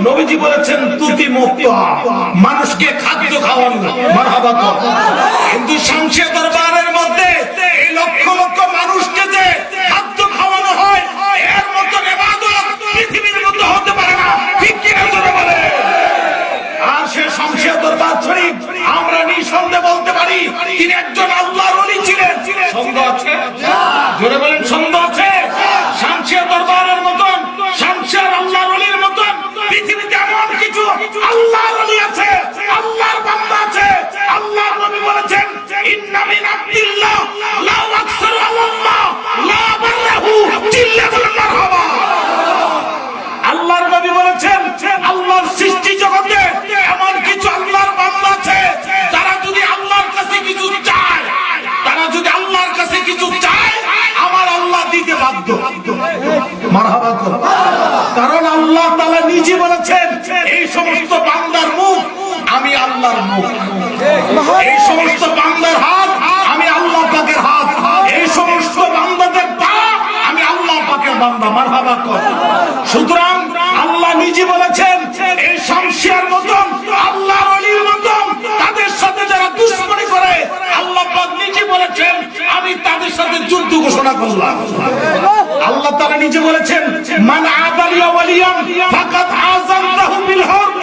নবীজি বলেছেন তুতি মুক্ত, মানুষকে খাদ্য খাওয়ানো। মারহাবা। কিন্তু শামসিয়া দরবারের মধ্যে এই লক্ষ লক্ষ মানুষকে যে খাদ্য খাওয়ানো হয়, এর মতো ইবাদত পৃথিবীর মধ্যে হতে পারে না। ঠিক কিনা জোরে বলে? আর সে শামসিয়া দরবার শরীফ আমরা নিঃসন্দেহে বলতে পারি তিনি একজন আল্লাহর ওলি ছিলেন। সন্দেহ আছে? জোরে বলেন, সন্দেহ আছে? শামসিয়া দরবারের মতন, শামসিয়ার আল্লাহর ওলির মতন পৃথিবীতে এমন কিছু আল্লাহর ওলি আছে, আল্লাহর বান্দা আছে। আল্লাহর নবী বলেছেন ইন্না মিন আব্দিল্লাহ লা আকসারু আল্লাহ লা বাররাহু জিল্লা বলেন মারহাবা। আল্লাহর নবী বলেছেন আল্লাহর সৃষ্টি জগতে এমন কিছু আল্লাহর বান্দা আছে যারা যদি আল্লাহর কাছে কিছু চায়, তারা যদি আল্লাহর কাছে কিছু চায়, আমার আল্লাহ দিতে বাধ্য। মারহাবা। কারণ আল্লাহ তাআলা নিজে বলেছেন এই সমস্ত বান্দার মুখ আমি আল্লাহর মুখ, এই সমস্ত বান্দার হাত আমি আল্লাহ পাকের হাত, এই সমস্ত বান্দাদের পা আমি আল্লাহ পাকের বান্দা। মারহাবা। সুতরাং আল্লাহ নিজে বলেছেন এই শামসিয়ার মতন আল্লাহর ওলির মতন তাদের সাথে যারা দুশমনি করে, আল্লাহ পাক নিজে বলেছেন আমি তাদের সাথে যুদ্ধ ঘোষণা করলাম। আল্লাহ তাআলা নিজে বলেছেন মান আদালিয়া ওয়ালিয়ান ফাকাদ আযানতাহু বিল হারব